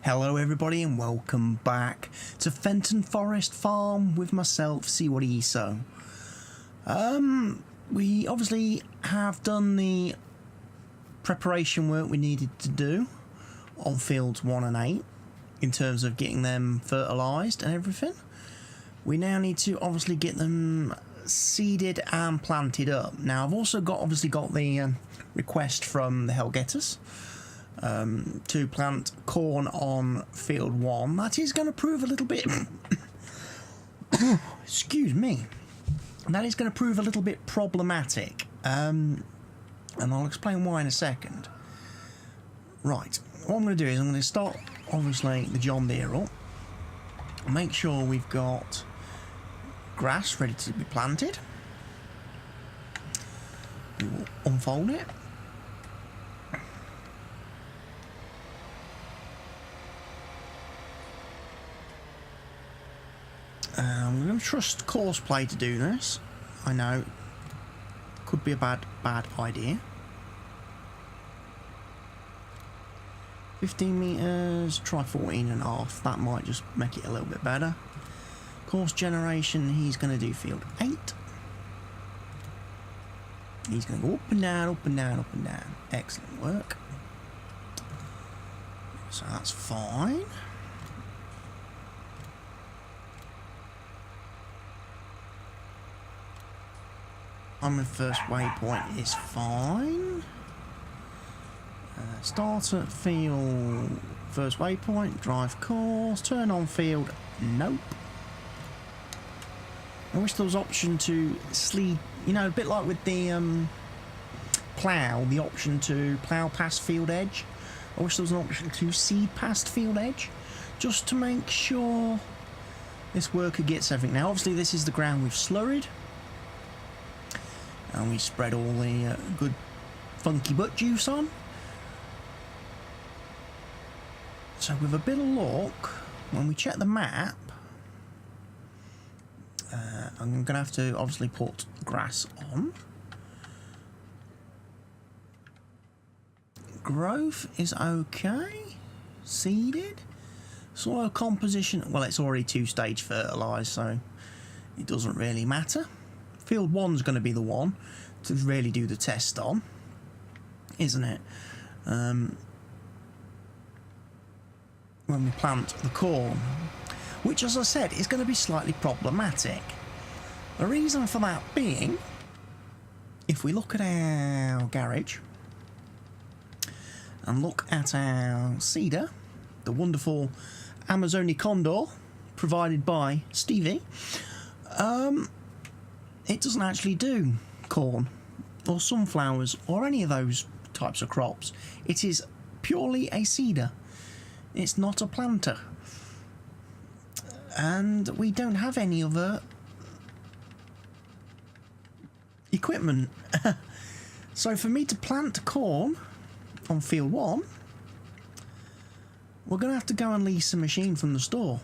Hello everybody and welcome back to Fenton Forest Farm with myself, CWATTYESO. We obviously have done the preparation work we needed to do on fields 1 and 8 in terms of getting them fertilised and everything. We now need to obviously get them seeded and planted up. Now I've also got the request from the Hellgetters to plant corn on field 1. That is going to prove a little bit excuse me, that is going to prove a little bit problematic, and I'll explain why in a second. Right, what I'm going to do is I'm going to start obviously the John Deere up, make sure we've got grass ready to be planted. We will unfold it. I'm going to trust Courseplay to do this. I know, could be a bad idea. 15 metres, try 14.5, that might just make it a little bit better. Course generation, he's going to do field 8. He's going to go up and down, up and down, up and down. Excellent work. So that's fine. On the first waypoint is fine. Start at field, first waypoint, drive course, turn on field, nope. I wish there was option to sleed, you know, a bit like with the plough, the option to plough past field edge. I wish there was an option to seed past field edge, just to make sure this worker gets everything. Now obviously this is the ground we've slurried, and we spread all the good funky butt juice on. So with a bit of luck, when we check the map, I'm going to have to obviously put grass on. Growth is okay. Seeded. Soil composition, well, it's already 2-stage fertilised, so it doesn't really matter. Field 1's going to be the one to really do the test on, isn't it? When we plant the corn, which, as I said, is going to be slightly problematic. The reason for that being, if we look at our garage and look at our seeder, the wonderful Amazonian condor provided by Stevie, it doesn't actually do corn or sunflowers or any of those types of crops. It is purely a seeder. It's not a planter. And we don't have any other equipment. So for me to plant corn on field 1, we're going to have to go and lease a machine from the store.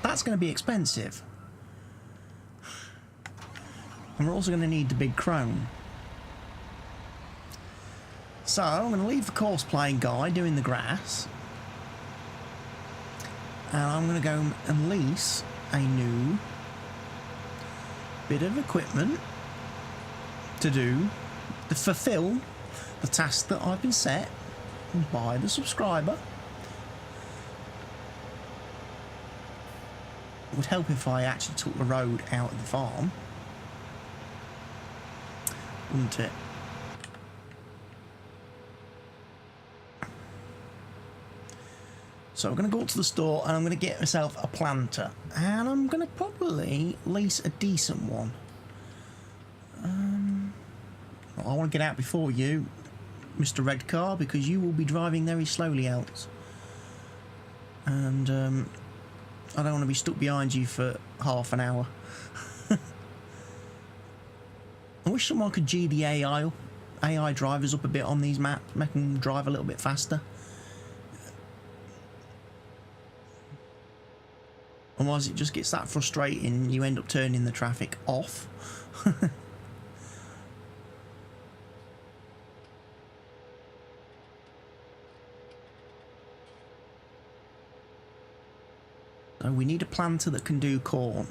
That's going to be expensive. And we're also going to need the big crone. So I'm going to leave the Courseplay guy doing the grass, and I'm going to go and lease a new bit of equipment to fulfill the task that I've been set by the subscriber. It would help if I actually took the road out of the farm, wouldn't it? So I'm going to go up to the store and I'm going to get myself a planter, and I'm going to probably lease a decent one. I want to get out before you, Mr. Red Car, because you will be driving very slowly else, and I don't want to be stuck behind you for half an hour. I wish someone could G the AI drivers up a bit on these maps, make them drive a little bit faster. Otherwise it just gets that frustrating, you end up turning the traffic off. So we need a planter that can do corn.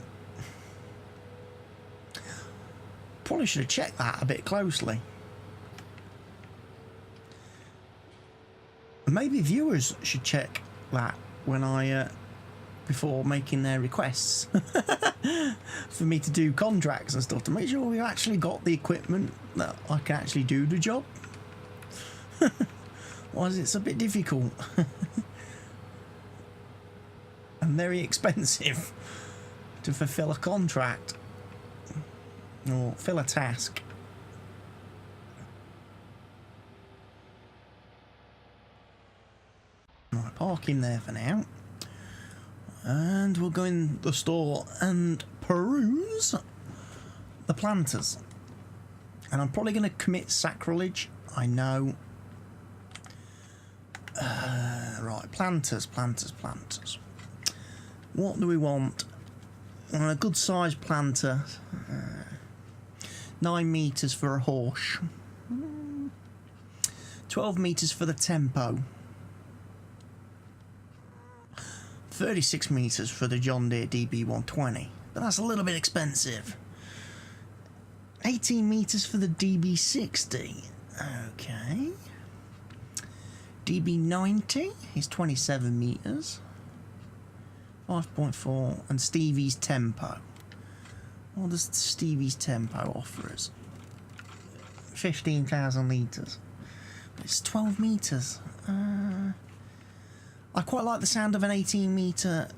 Probably should have checked that a bit closely. Maybe viewers should check that when before making their requests for me to do contracts and stuff, to make sure we've actually got the equipment that I can actually do the job. Otherwise it's a bit difficult and very expensive to fulfill a contract or fill a task. Right, park him there for now. And we'll go in the store and peruse the planters. And I'm probably going to commit sacrilege, I know. Right, planters. What do we want? A good sized planter. 9 metres for a horse. 12 metres for the tempo. 36 metres for the John Deere DB120, but that's a little bit expensive. 18 metres for the DB60, okay. DB90 is 27 metres. 5.4, and Stevie's tempo. What does Stevie's tempo offer us? 15,000 litres. It's 12 metres. I quite like the sound of an 18 metre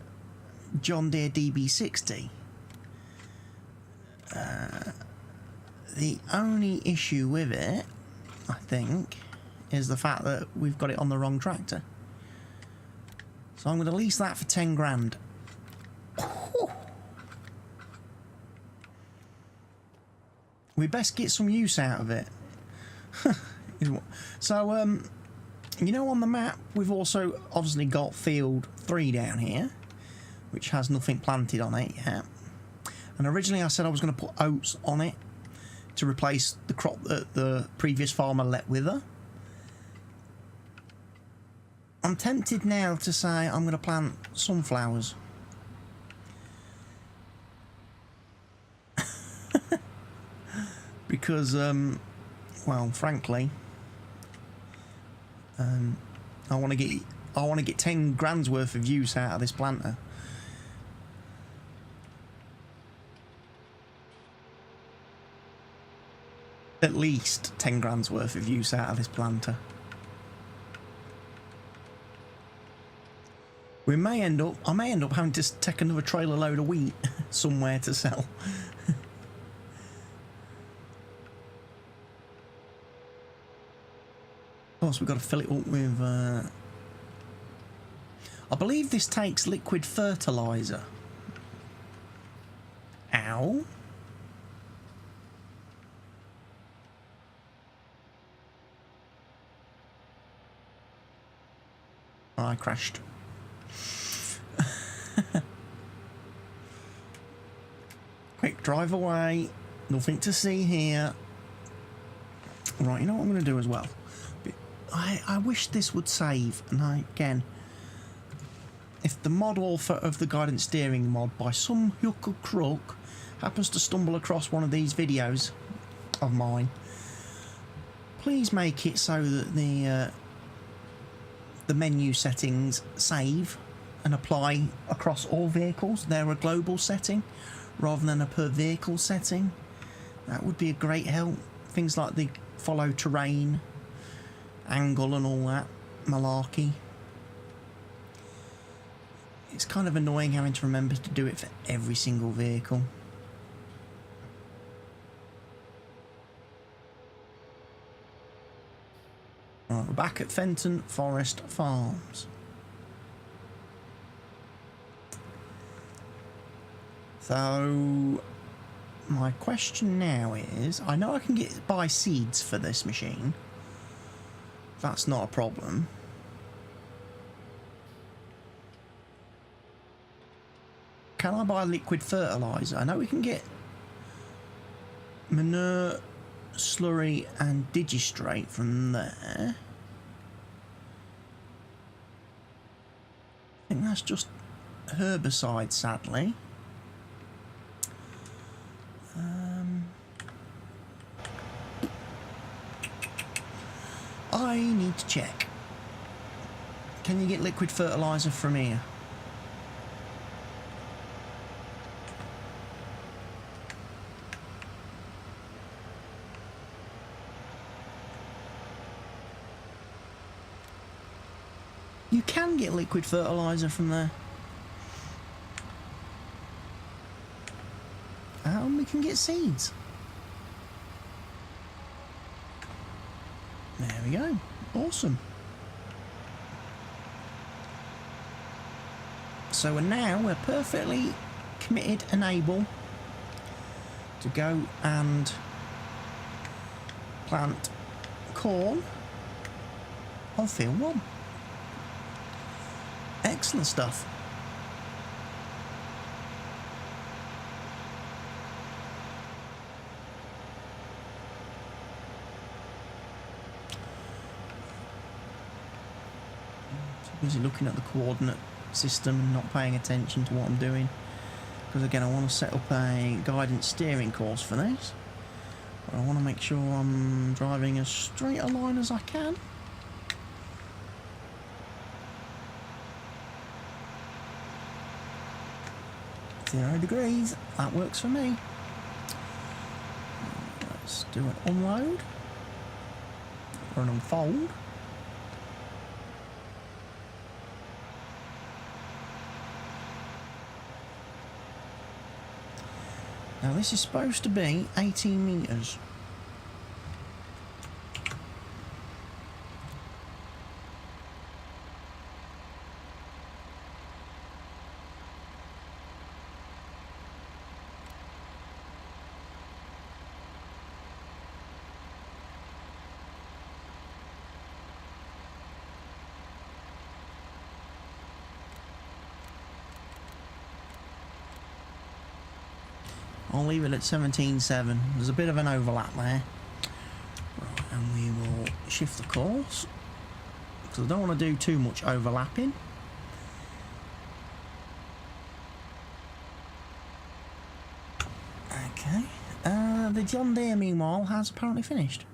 John Deere DB60. The only issue with it, I think, is the fact that we've got it on the wrong tractor. So I'm going to lease that for 10 grand. We best get some use out of it. So, you know, on the map, we've also obviously got field 3 down here, which has nothing planted on it yet. And originally I said I was going to put oats on it to replace the crop that the previous farmer let wither. I'm tempted now to say I'm going to plant sunflowers. Because, well, frankly, I want to get 10 grand's worth of use out of this planter. At least 10 grand's worth of use out of this planter. I may end up having to take another trailer load of wheat somewhere to sell. Of course, we've got to fill it up with I believe this takes liquid fertilizer. Ow. I crashed. Quick, drive away. Nothing to see here. Right, you know what I'm going to do as well? I wish this would save, and again, if the mod author of the guidance steering mod by some hook or crook happens to stumble across one of these videos of mine, please make it so that the menu settings save and apply across all vehicles. They're a global setting rather than a per vehicle setting. That would be a great help. Things like the follow terrain, angle and all that malarkey. It's kind of annoying having to remember to do it for every single vehicle. Right, we're back at Fenton Forest Farms. So my question now is, I know I can buy seeds for this machine. That's not a problem. Can I buy liquid fertilizer? I know we can get manure, slurry and digistrate from there. I think that's just herbicide, sadly. I need to check. Can you get liquid fertiliser from here? You can get liquid fertiliser from there. And we can get seeds. There we go. Awesome. So we're perfectly committed and able to go and plant corn on field 1. Excellent stuff. Busy looking at the coordinate system and not paying attention to what I'm doing, because again I want to set up a guidance steering course for this, but I want to make sure I'm driving as straight a line as I can. 0 degrees, that works for me. Let's do an unload or an unfold. Now this is supposed to be 18 metres. I'll leave it at 17.7. There's a bit of an overlap there. Right, and we will shift the course, because I don't want to do too much overlapping. Okay. The John Deere, meanwhile, has apparently finished.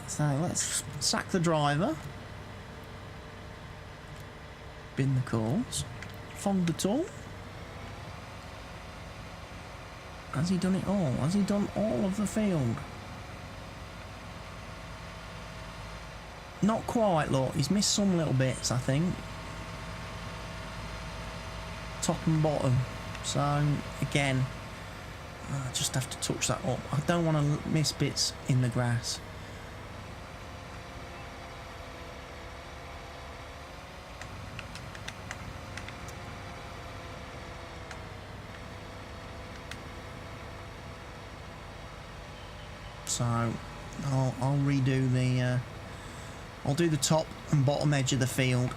So let's sack the driver. Bin the course, fond the tool. Has he done it all? Has he done all of the field? Not quite, look. He's missed some little bits, I think. Top and bottom. So, again, I just have to touch that up. I don't want to miss bits in the grass. So I'll redo the I'll do the top and bottom edge of the field,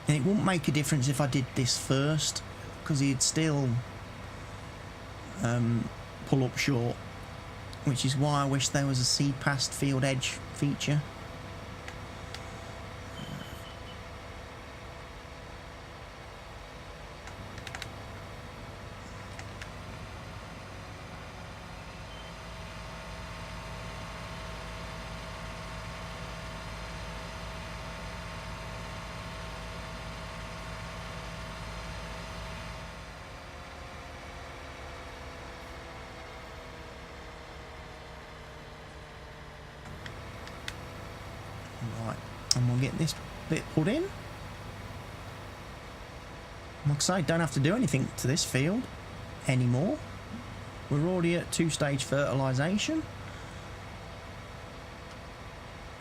and it wouldn't make a difference if I did this first, because he'd still pull up short, which is why I wish there was a seed past field edge feature. Right, and we'll get this bit put in. Like I say, don't have to do anything to this field anymore. We're already at 2-stage fertilisation.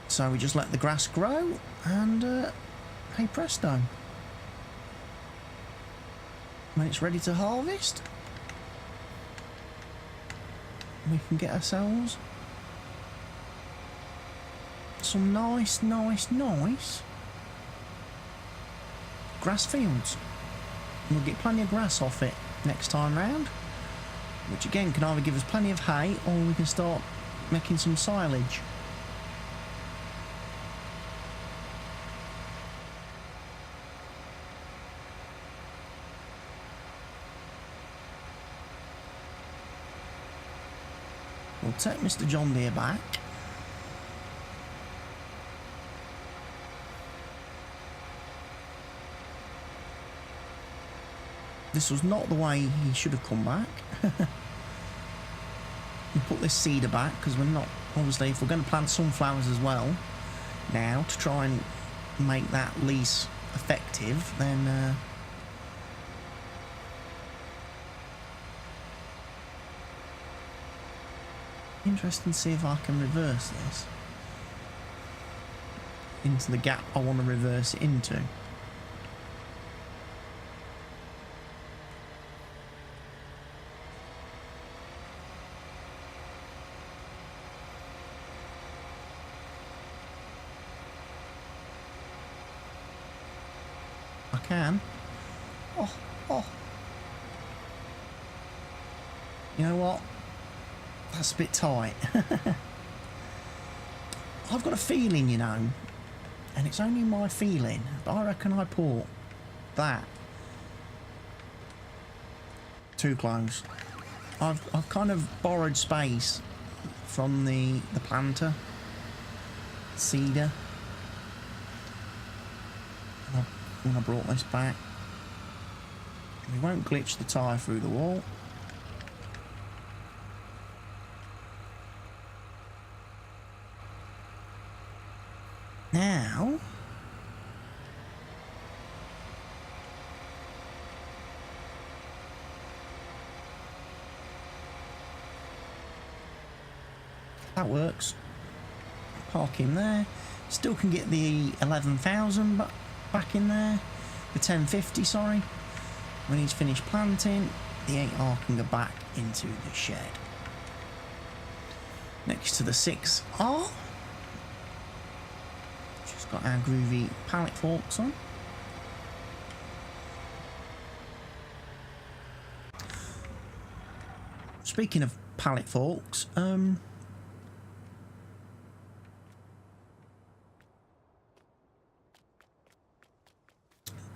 So we just let the grass grow, and hey presto. When it's ready to harvest, we can get ourselves some nice grass fields. We'll get plenty of grass off it next time round. which again can either give us plenty of hay or we can start making some silage. We'll take Mr. John Deere back. This was not the way he should have come back. We'll put this seeder back because we're not, obviously, if we're going to plant sunflowers as well now to try and make that lease effective, then interesting to see if I can reverse this into the gap I want to reverse it into. I can. Oh. You know what? That's a bit tight. I've got a feeling, you know, and it's only my feeling, but I reckon I put that too close. I've kind of borrowed space from the planter seeder when I brought this back. We won't glitch the tyre through the wall. Now, that works. Park him there. Still can get the 11,000 back in there. The 1050, sorry. When he's finished planting, the 8R can go back into the shed. Next to the 6R. Got our groovy pallet forks on. Speaking of pallet forks,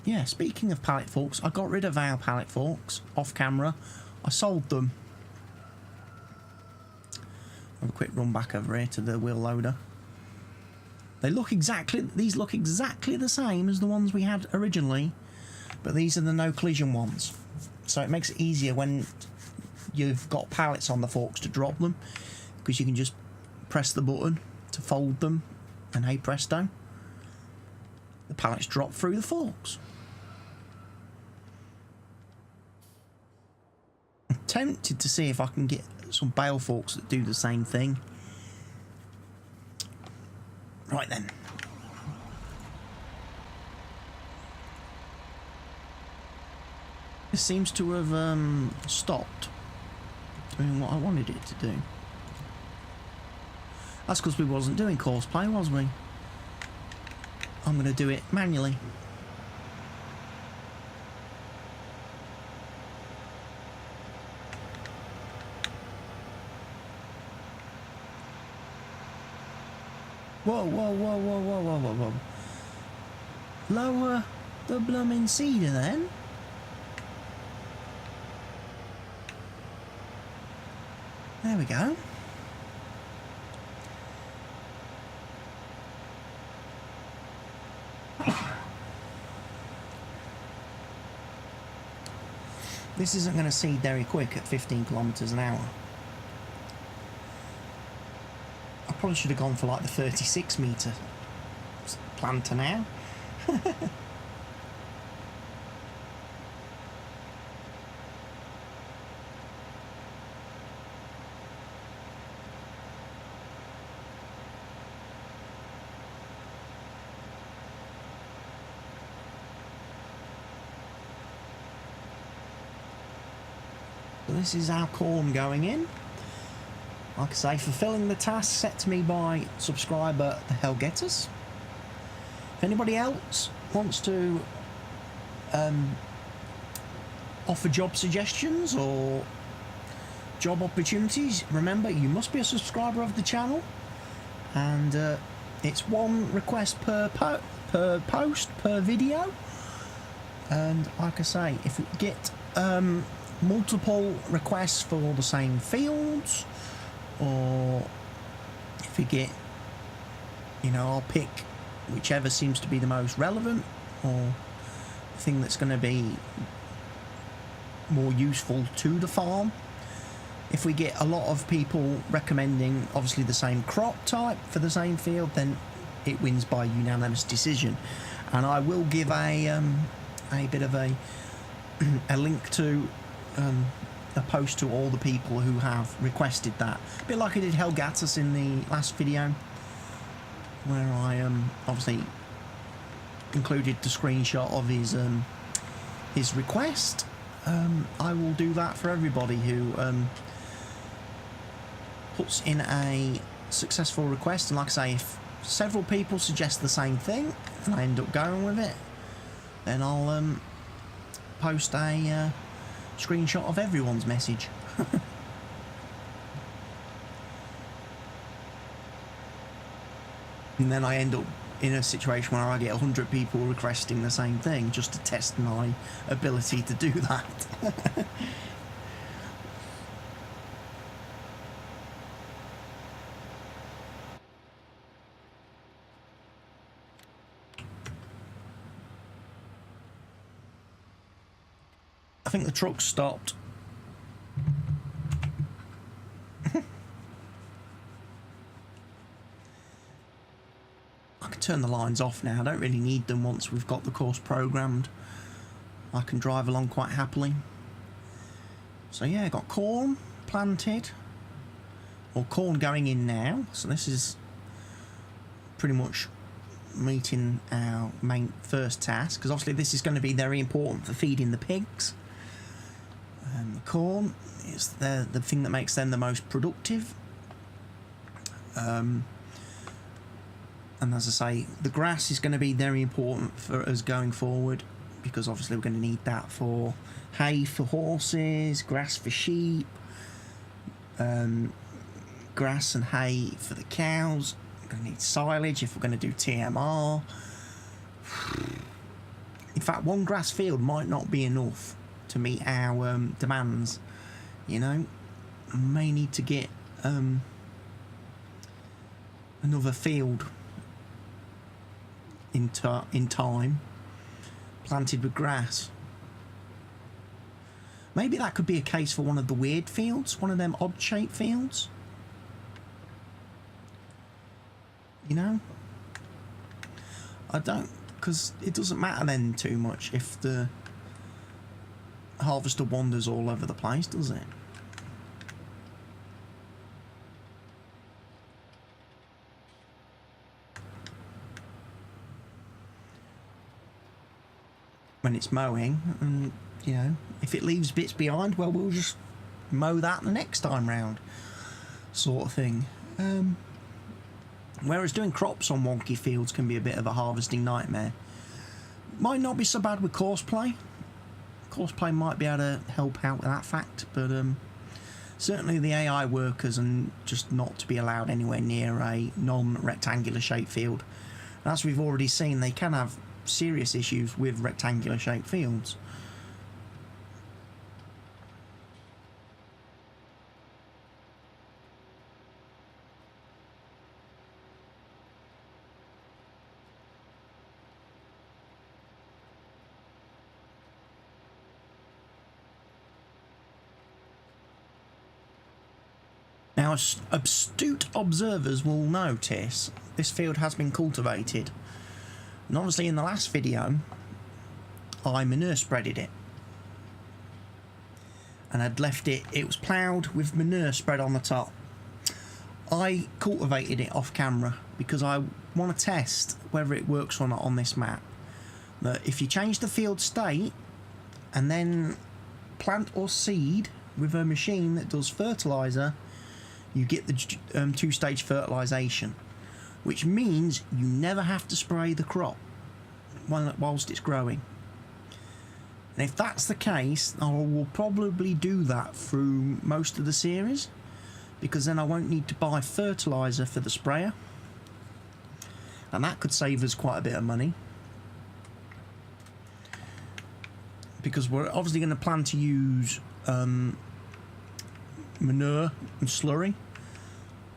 yeah, speaking of pallet forks, I got rid of our pallet forks off camera. I sold them. Have a quick run back over here to the wheel loader. They look exactly, these look exactly the same as the ones we had originally, but these are the no collision ones. So it makes it easier when you've got pallets on the forks to drop them, because you can just press the button to fold them, and hey presto, the pallets drop through the forks. I'm tempted to see if I can get some bale forks that do the same thing. Right then. This seems to have stopped doing what I wanted it to do. That's because we wasn't doing course play, was we? I'm going to do it manually. Whoa, whoa, whoa, whoa, whoa, whoa, whoa, whoa. Lower the blooming seeder then. There we go. This isn't going to seed very quick at 15 kilometers an hour. I probably should have gone for like the 36 metre planter now. So this is our corn going in. Like I say, fulfilling the task set to me by subscriber The Hell Get Us. If anybody else wants to offer job suggestions or job opportunities, remember you must be a subscriber of the channel, and it's one request per post per video. And like I say, if we get multiple requests for the same fields, or if we get, you know, I'll pick whichever seems to be the most relevant or thing that's going to be more useful to the farm. If we get a lot of people recommending obviously the same crop type for the same field, then it wins by unanimous decision. And I will give a bit of a link to a post to all the people who have requested that, a bit like I did Helgatus in the last video, where I obviously included the screenshot of his request. I will do that for everybody who puts in a successful request. And like I say, if several people suggest the same thing and I end up going with it, then I'll post a screenshot of everyone's message. And then I end up in a situation where I get 100 people requesting the same thing, just to test my ability to do that. I think the truck stopped. I can turn the lines off now. I don't really need them once we've got the course programmed. I can drive along quite happily. So yeah, got corn planted, or corn going in now. So this is pretty much meeting our main first task, because obviously this is going to be very important for feeding the pigs. The corn is the thing that makes them the most productive. And as I say, the grass is going to be very important for us going forward, because obviously we're going to need that for hay for horses, grass for sheep, grass and hay for the cows. We're going to need silage if we're going to do TMR. In fact, one grass field might not be enough to meet our demands, you know. We may need to get another field in time planted with grass. Maybe that could be a case for one of the weird fields, one of them odd shaped fields, you know. I don't, because it doesn't matter then too much if the harvester wanders all over the place, does it? When it's mowing, and you know, if it leaves bits behind, well, we'll just mow that the next time round, sort of thing. Whereas doing crops on wonky fields can be a bit of a harvesting nightmare. Might not be so bad with courseplay. Courseplay might be able to help out with that fact, but certainly the AI workers are just not to be allowed anywhere near a non-rectangular shaped field. And as we've already seen, they can have serious issues with rectangular shaped fields. Now, astute observers will notice this field has been cultivated. And obviously in the last video, I manure spreaded it. And I'd left it, it was ploughed with manure spread on the top. I cultivated it off camera because I want to test whether it works or not on this map. That if you change the field state and then plant or seed with a machine that does fertiliser, you get the two-stage fertilisation, which means you never have to spray the crop whilst it's growing. And if that's the case, I will probably do that through most of the series, because then I won't need to buy fertiliser for the sprayer, and that could save us quite a bit of money, because we're obviously going to plan to use manure and slurry,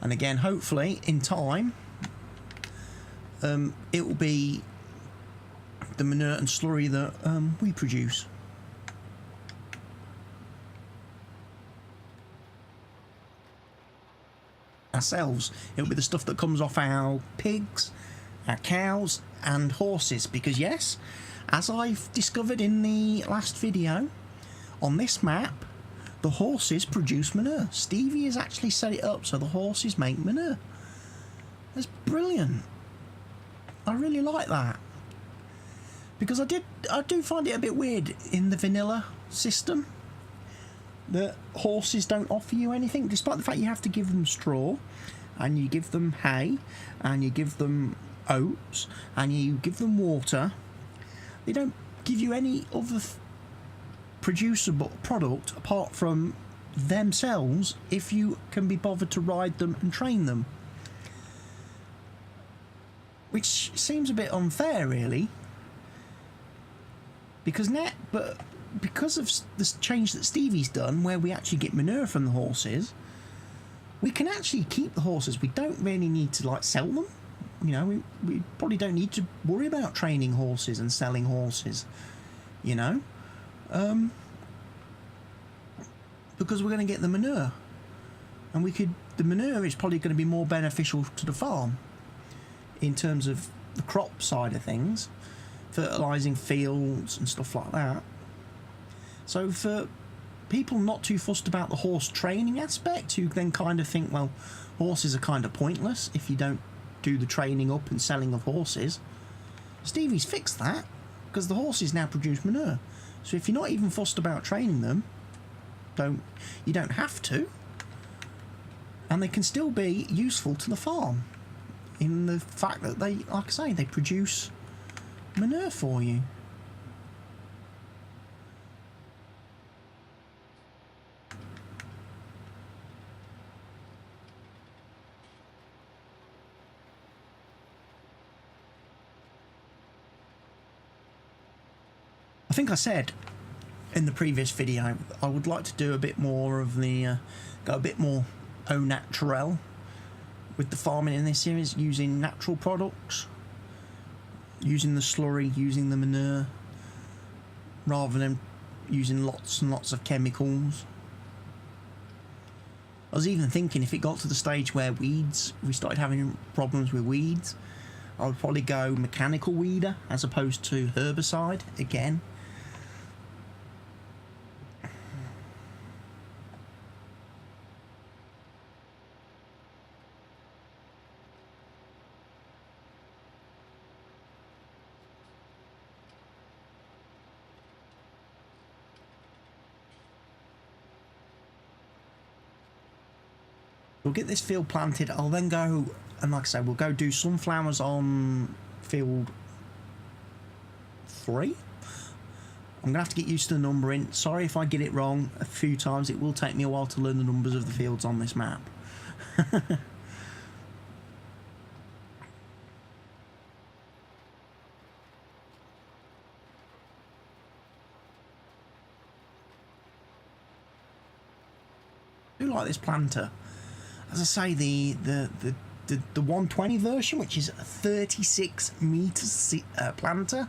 and again hopefully in time it will be the manure and slurry that we produce. Ourselves. It'll be the stuff that comes off our pigs, our cows and horses, because yes, as I've discovered in the last video, on this map the horses produce manure. Stevie has actually set it up so the horses make manure. That's brilliant. I really like that, because I do find it a bit weird in the vanilla system that horses don't offer you anything, despite the fact you have to give them straw, and you give them hay, and you give them oats, and you give them water. They don't give you any other producible product apart from themselves, if you can be bothered to ride them and train them, which seems a bit unfair really, because of this change that Stevie's done, where we actually get manure from the horses, we can actually keep the horses. We don't really need to like sell them. You know, we probably don't need to worry about training horses and selling horses, you know, because we're going to get the manure, and the manure is probably going to be more beneficial to the farm in terms of the crop side of things, fertilising fields and stuff like that. So for people not too fussed about the horse training aspect, who then kind of think, well, horses are kind of pointless if you don't do the training up and selling of horses, Stevie's fixed that, because the horses now produce manure. So if you're not even fussed about training them, you don't have to, and they can still be useful to the farm in the fact that they, like I say, they produce manure for you. I think I said in the previous video I would like to do a bit more of the go a bit more au naturel with the farming in this series, using natural products, using the slurry, using the manure, rather than using lots and lots of chemicals. I was even thinking, if it got to the stage where we started having problems with weeds, I would probably go mechanical weeder as opposed to herbicide again. We'll get this field planted. I'll then go, and like I say, we'll go do sunflowers on field 3. I'm going to have to get used to the numbering. Sorry if I get it wrong a few times. It will take me a while to learn the numbers of the fields on this map. I do like this planter. As I say, the 120 version, which is a 36 metre planter,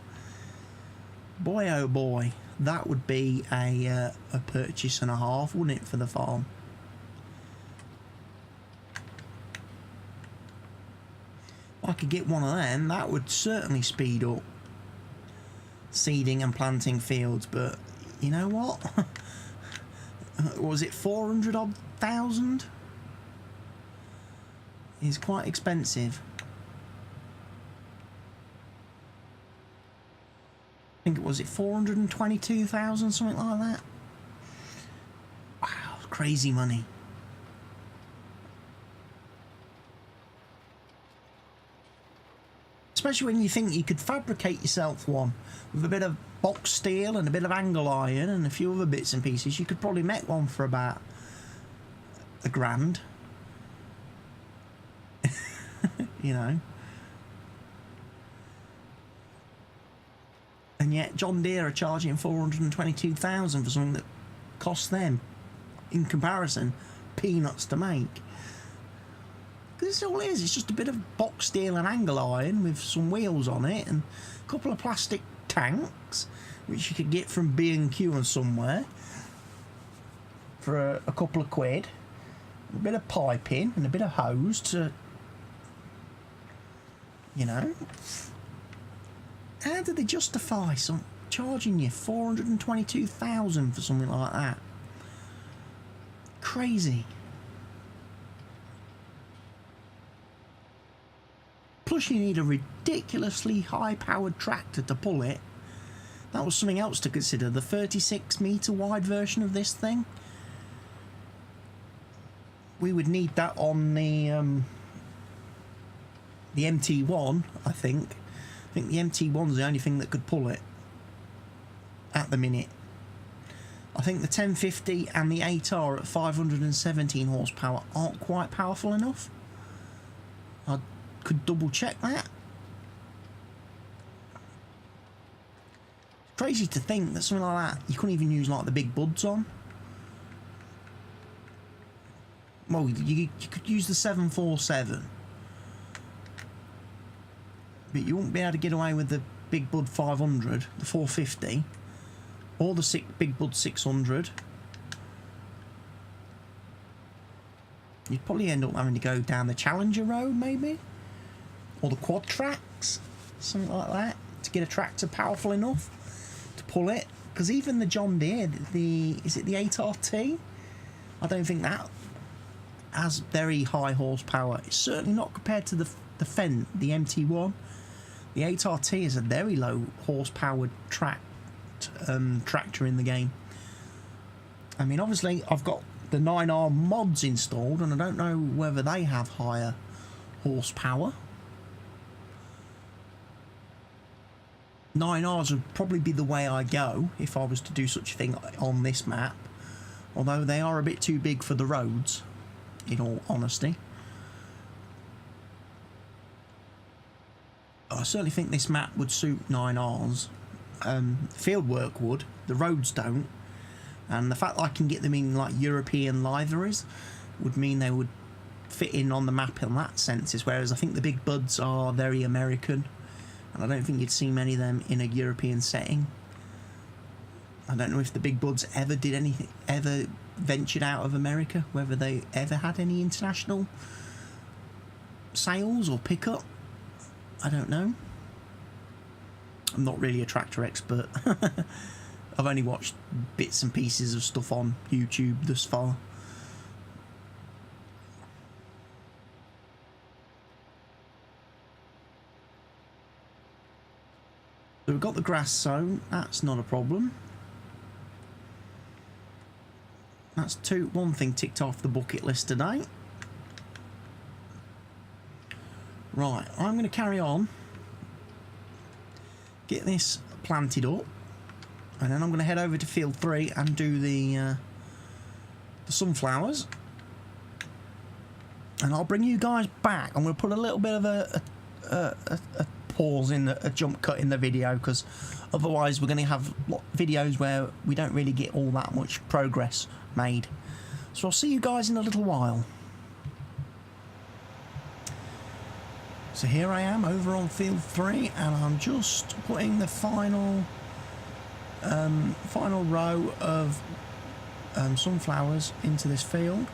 boy oh boy, that would be a purchase and a half, wouldn't it, for the farm? If I could get one of them, that would certainly speed up seeding and planting fields. But you know what? Was it 400,000? Is quite expensive. I think it was 422,000, something like that. Wow, crazy money. especially when you think you could fabricate yourself one with a bit of box steel and a bit of angle iron and a few other bits and pieces. You could probably make one for about $1,000. You know. And yet John Deere are charging $422,000 for something that costs them, in comparison, peanuts to make. Because all it is, it's just a bit of box steel and angle iron with some wheels on it and a couple of plastic tanks, which you could get from B&Q or somewhere for a couple of quid. A bit of piping and a bit of hose to, you know. How do they justify charging you $422,000 for something like that? Crazy. Plus you need a ridiculously high-powered tractor to pull it. That was something else to consider. The 36-metre wide version of this thing. We would need that on the MT1, I think. I think the MT1's the only thing that could pull it at the minute. I think the 1050 and the 8R at 517 horsepower aren't quite powerful enough. I could double check that. Crazy to think that something like that you couldn't even use like the big buds on. Well, you could use the 747, but you wouldn't be able to get away with the Big Bud 500, the 450, or the Big Bud 600. You'd probably end up having to go down the Challenger road, maybe, or the quad tracks, something like that, to get a tractor powerful enough to pull it. Because even the John Deere, is it the 8RT? I don't think that has very high horsepower. It's certainly not compared to the Fenton, the MT1. The 8RT is a very low horsepower tractor in the game. I mean, obviously I've got the 9R mods installed and I don't know whether they have higher horsepower. 9Rs would probably be the way I go if I was to do such a thing on this map, although they are a bit too big for the roads, in all honesty. I certainly think this map would suit 9Rs. Field work would, the roads don't, and the fact that I can get them in like European liveries would mean they would fit in on the map in that sense, whereas I think the big buds are very American, and I don't think you'd see many of them in a European setting. I don't know if the big buds ever did anything, ever ventured out of America, whether they ever had any international sales or pickup. I don't know. I'm not really a tractor expert. I've only watched bits and pieces of stuff on YouTube thus far. So we've got the grass sown, that's not a problem. That's one thing ticked off the bucket list today. Right, I'm going to carry on, get this planted up, and then I'm going to head over to field 3 and do the sunflowers. And I'll bring you guys back. I'm going to put a little bit of a pause in, a jump cut in the video, because otherwise we're going to have videos where we don't really get all that much progress made. So I'll see you guys in a little while. So here I am over on field 3, and I'm just putting the final row of sunflowers into this field.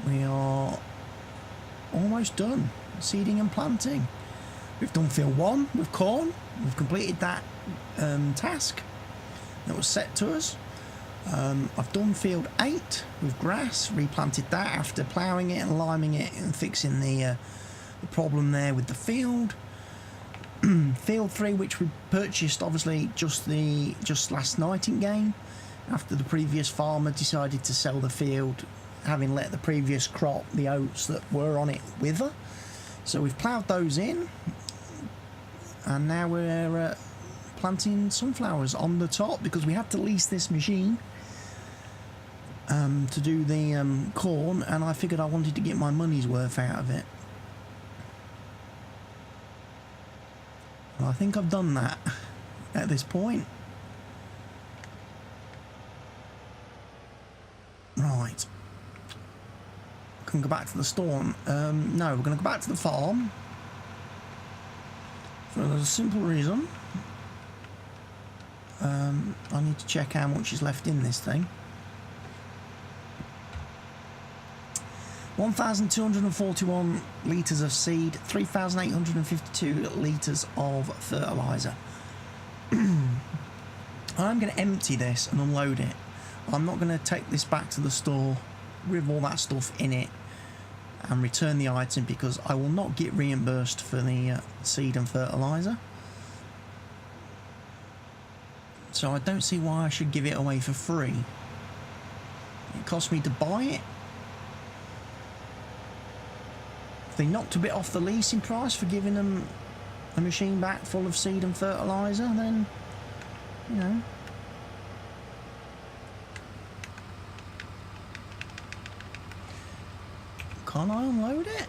We are almost done seeding and planting. We've done field 1 with corn. We've completed that task that was set to us. I've done field 8 with grass, replanted that after ploughing it and liming it and fixing the problem there with the field. Field 3, which we purchased obviously just last night in game, after the previous farmer decided to sell the field, having let the previous crop, the oats that were on it, wither, So we've ploughed those in, and now we're planting sunflowers on the top because we had to lease this machine to do the corn, and I figured I wanted to get my money's worth out of it. And I think I've done that at this point. Right. Can go back to the storm. No, we're going to go back to the farm for a simple reason. I need to check how much is left in this thing. 1,241 litres of seed, 3,852 litres of fertiliser. I'm going to empty this and unload it. I'm not going to take this back to the store with all that stuff in it and return the item because I will not get reimbursed for the seed and fertiliser. So I don't see why I should give it away for free. It cost me to buy it. If they knocked a bit off the leasing price for giving them a machine back full of seed and fertiliser, then, you know. Can't I unload it?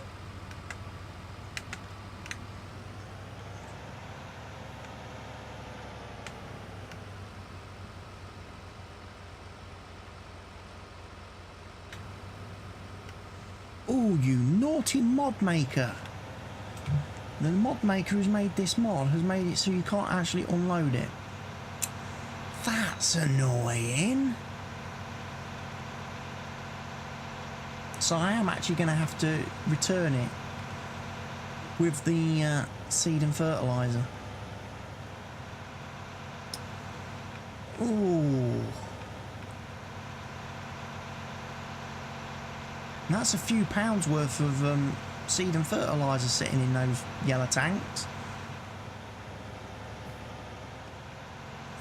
Oh, you naughty mod maker. The mod maker who's made this mod has made it so you can't actually unload it. That's annoying. So I am actually going to have to return it with the seed and fertiliser. Ooh. That's a few pounds worth of seed and fertiliser sitting in those yellow tanks.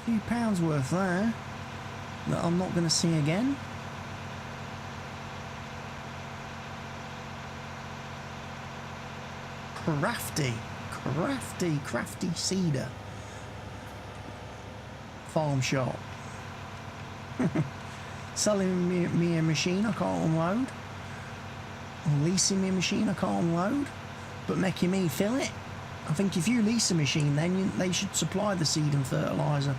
A few pounds worth there that I'm not going to see again. Crafty seeder. Farm shop. Selling me a machine I can't unload. Or leasing me a machine I can't unload. But making me fill it. I think if you lease a machine then they should supply the seed and fertiliser.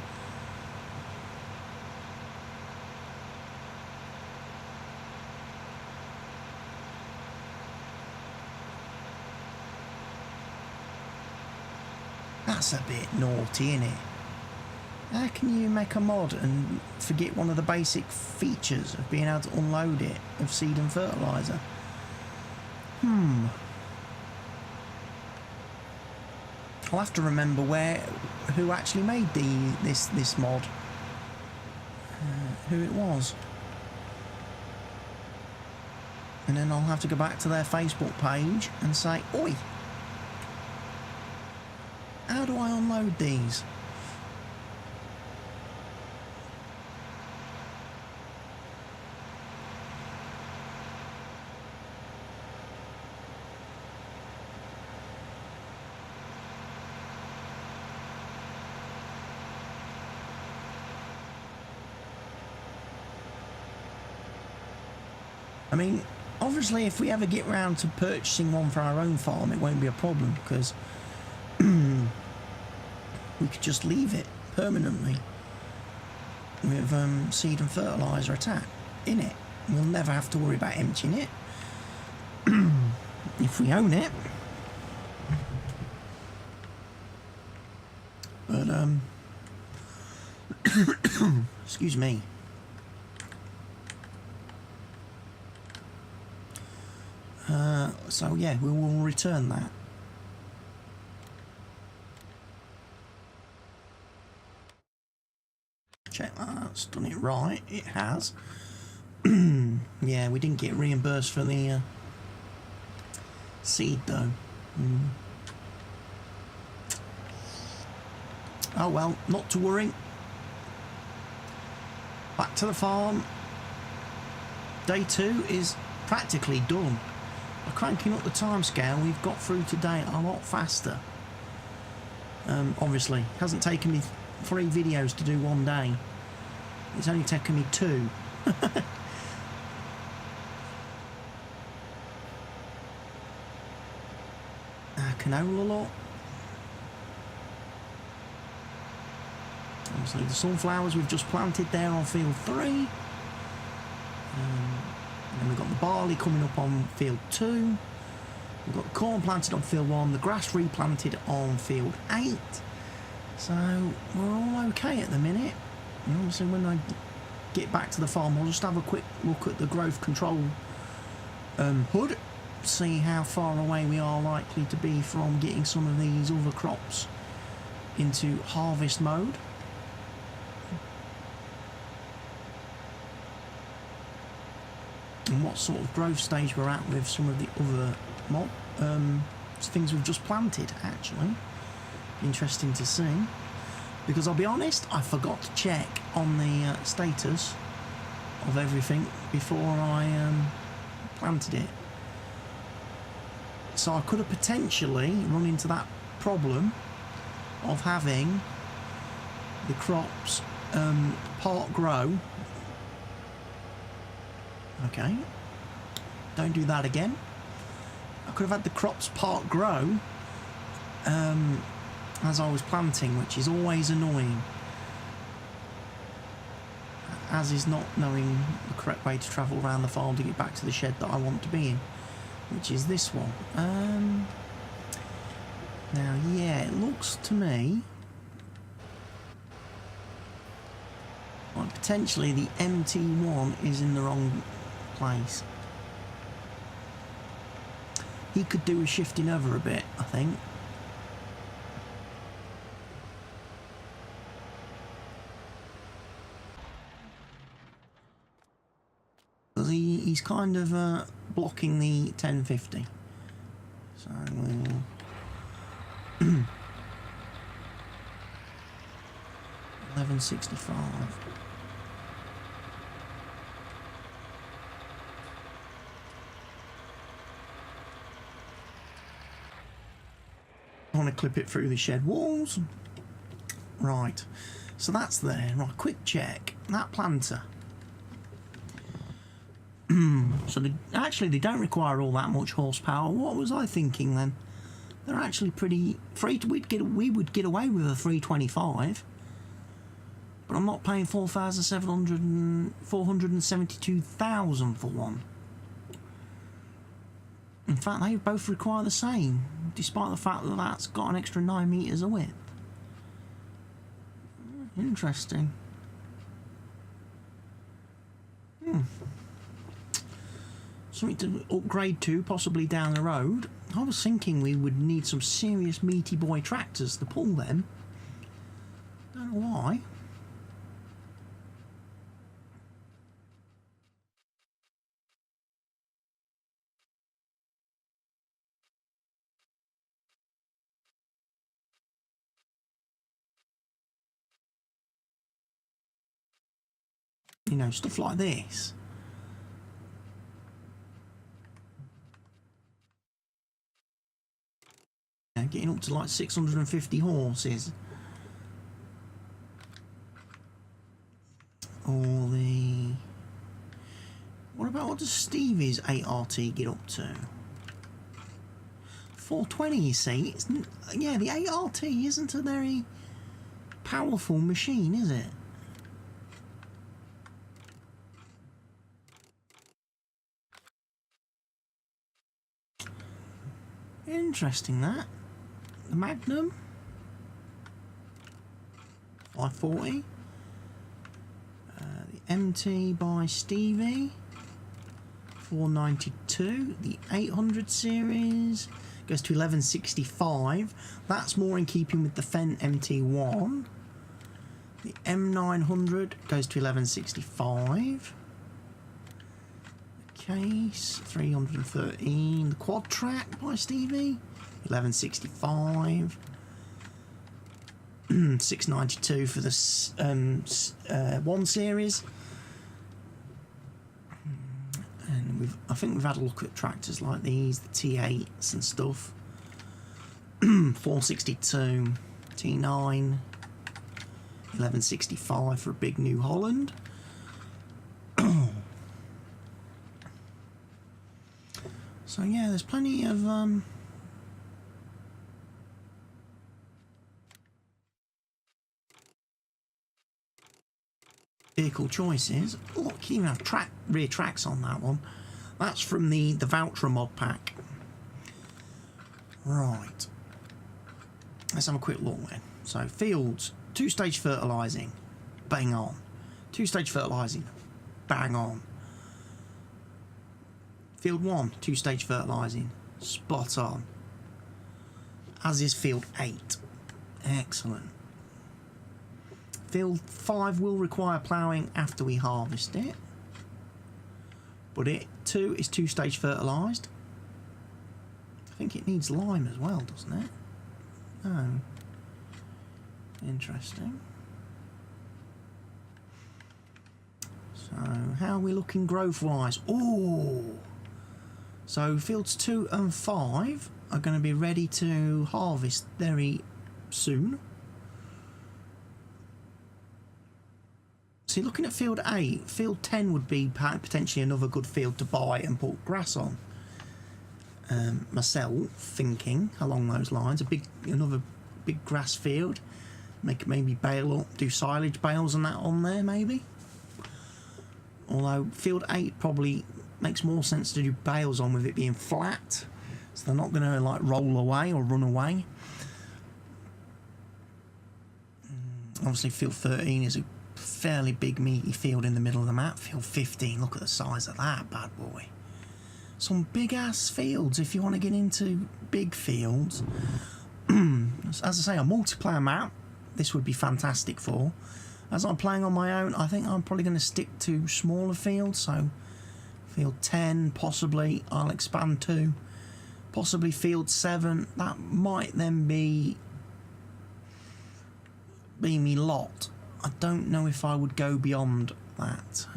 That's a bit naughty, isn't it? How can you make a mod and forget one of the basic features of being able to unload it of seed and fertiliser? I'll have to remember who actually made this mod, who it was, and then I'll have to go back to their Facebook page and say, "Oi, how do I unload these?" I mean, obviously if we ever get round to purchasing one for our own farm, it won't be a problem because we could just leave it permanently with seed and fertiliser in it. We'll never have to worry about emptying it if we own it. But excuse me. So yeah, we will return that. Check that's done it right. It has. Yeah, we didn't get reimbursed for the seed though. Oh well, not to worry. Back to the farm. Day 2 is practically done. by cranking up the timescale, we've got through today a lot faster. Obviously, it hasn't taken me 3 videos to do one day. It's only taken me 2. Canola lot. Obviously the sunflowers we've just planted there on field 3. And then we've got the barley coming up on field 2. We've got corn planted on field 1, the grass replanted on field 8. So we're all okay at the minute. And obviously when I get back to the farm, I'll just have a quick look at the growth control HUD, see how far away we are likely to be from getting some of these other crops into harvest mode. And what sort of growth stage we're at with some of the other things we've just planted, actually. Interesting to see. Because I'll be honest, I forgot to check on the status of everything before I planted it. So I could have potentially run into that problem of having the crops part grow. Okay, don't do that again. I could have had the crops part grow as I was planting, which is always annoying, as is not knowing the correct way to travel around the farm to get back to the shed that I want to be in, which is this one. Now, yeah, it looks to me like potentially the MT1 is in the wrong place. He could do with shifting over a bit, I think. Because he's kind of blocking the 1050. So we'll 1165. I want to clip it through the shed walls. Right, so that's there. Right, quick check. That planter. So actually they don't require all that much horsepower. What was I thinking then? They're actually pretty free. We would get away with a 325, but I'm not paying 472,000 for one. In fact, they both require the same, despite the fact that that's got an extra 9 metres of width. Interesting. Something to upgrade to, possibly down the road. I was thinking we would need some serious meaty boy tractors to pull them. Don't know why. You know, stuff like this. Yeah, getting up to like 650 horses. Or the... what does Stevie's 8RT get up to? 420, you see. Yeah, the 8RT isn't a very powerful machine, is it? Interesting, that. The Magnum 540. The MT by Stevie 492. The 800 series goes to 1165. That's more in keeping with the Fenton MT1. The M900 goes to 1165. Case 313. The Quad Track by Stevie 1165. 692 for the 1 series. And I think we've had a look at tractors like these, the T8s and stuff. 462, T9, 1165 for a big New Holland. So yeah, there's plenty of vehicle choices. Oh, you can even have rear tracks on that one. That's from the voucher mod pack. Right. Let's have a quick look then. So fields, 2-stage fertilising, bang on. 2-stage fertilising, bang on. Field 1, 2-stage fertilising, spot on. As is field 8. Excellent. Field 5 will require ploughing after we harvest it. But it too is 2-stage fertilised. I think it needs lime as well, doesn't it? Oh. Interesting. So, how are we looking growth-wise? Ooh! So, fields 2 and 5 are going to be ready to harvest very soon. So, looking at field 8, field 10 would be potentially another good field to buy and put grass on. Myself thinking along those lines, another big grass field, maybe bale up, do silage bales and that on there maybe. Although field 8 probably makes more sense to do bales on with it being flat, so they're not going to like roll away or run away. Obviously field 13 is a fairly big meaty field in the middle of the map. Field 15, look at the size of that bad boy. Some big ass fields if you want to get into big fields. As I say, a multiplayer map this would be fantastic for. As I'm playing on my own, I think I'm probably going to stick to smaller fields, so field 10 possibly I'll expand to, possibly field 7. That might then be me lot. I don't know if I would go beyond that.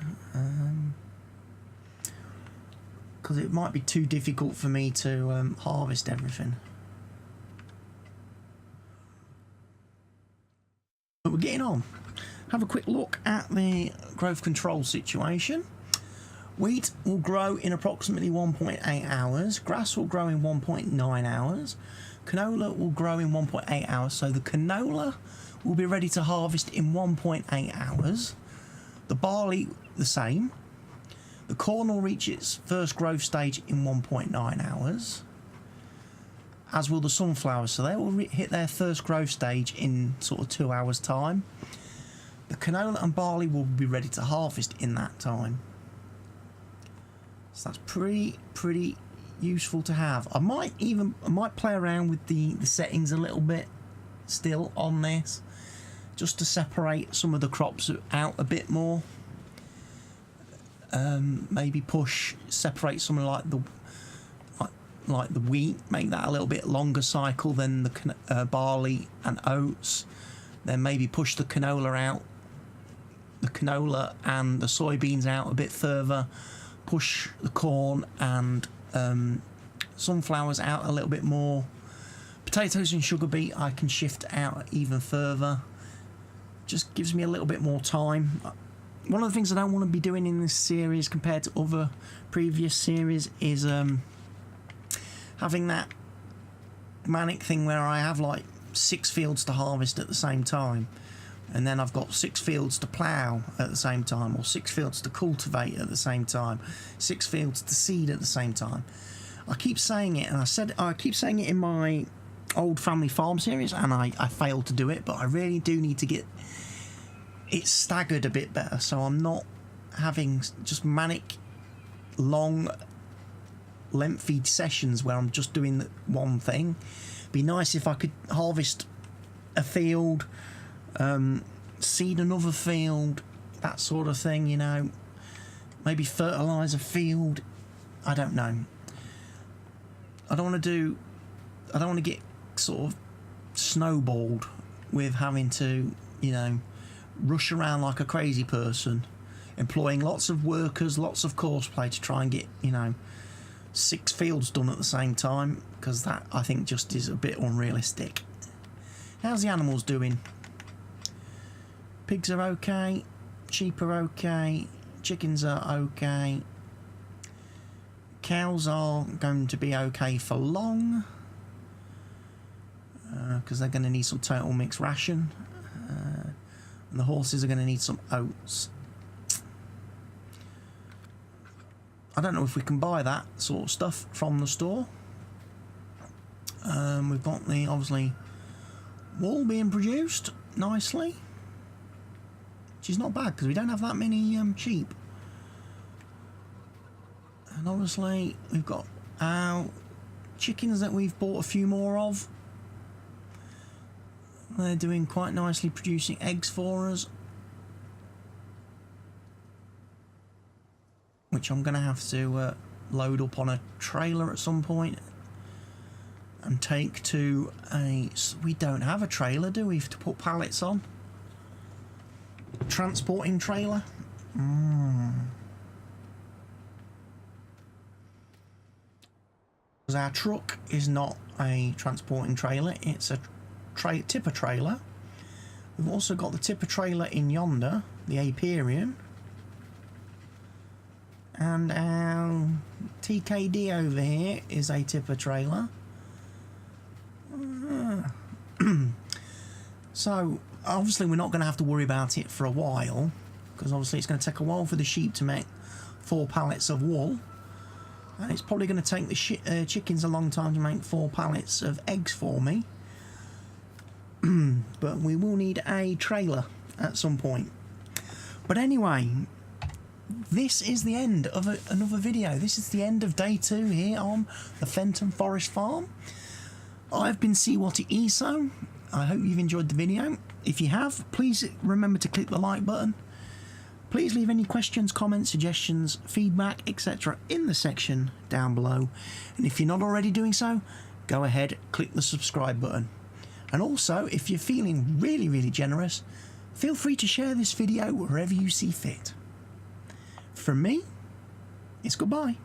Because it might be too difficult for me to harvest everything. But we're getting on. Have a quick look at the growth control situation. Wheat will grow in approximately 1.8 hours. Grass will grow in 1.9 hours. Canola will grow in 1.8 hours. So the canola will be ready to harvest in 1.8 hours. The barley, the same. The corn will reach its first growth stage in 1.9 hours, as will the sunflowers, so they will hit their first growth stage in sort of 2 hours' time. The canola and barley will be ready to harvest in that time. So that's pretty useful to have. I might play around with the settings a little bit still on this, just to separate some of the crops out a bit more. Maybe separate some of like the wheat, make that a little bit longer cycle than the barley and oats. Then maybe push the canola and the soybeans out a bit further. Push the corn and sunflowers out a little bit more. Potatoes and sugar beet I can shift out even further. Just gives me a little bit more time. One of the things I don't want to be doing in this series compared to other previous series is having that manic thing where I have like 6 fields to harvest at the same time, and then I've got 6 fields to plough at the same time, or 6 fields to cultivate at the same time, 6 fields to seed at the same time. I keep saying it, and I keep saying it in my old family farm series, and I failed to do it, but I really do need to get it's staggered a bit better, so I'm not having just manic, long, lengthy sessions where I'm just doing the one thing. Be nice if I could harvest a field, seed another field, that sort of thing, you know. Maybe fertilise a field. I don't know. I don't want to get sort of snowballed with having to, you know, rush around like a crazy person. employing lots of workers, lots of courseplay to try and get, you know, 6 fields done at the same time, because that, I think, just is a bit unrealistic. How's the animals doing? Pigs are okay, sheep are okay, chickens are okay, cows are going to be okay for long, because they're going to need some total mixed ration, and the horses are going to need some oats. I don't know if we can buy that sort of stuff from the store. We've got the, obviously, wool being produced nicely, which is not bad because we don't have that many sheep. And obviously we've got our chickens that we've bought a few more of. They're doing quite nicely, producing eggs for us, which I'm going to have to load up on a trailer at some point and take to a... We don't have a trailer, do we, to put pallets on? Transporting trailer? Because our truck is not a transporting trailer, it's a tipper trailer. We've also got the tipper trailer in yonder, the Aperion. And our TKD over here is a tipper trailer. So obviously we're not going to have to worry about it for a while, because obviously it's going to take a while for the sheep to make 4 pallets of wool, and it's probably going to take the chickens a long time to make 4 pallets of eggs for me. But we will need a trailer at some point. But anyway, this is the end of another video. This is the end of day 2 here on the Fenton Forest Farm. I've been CWATTYESO. I hope you've enjoyed the video. If you have, please remember to click the like button. Please leave any questions, comments, suggestions, feedback, etc. in the section down below. And if you're not already doing so, go ahead, click the subscribe button. And also, if you're feeling really, really generous, feel free to share this video wherever you see fit. From me, it's goodbye.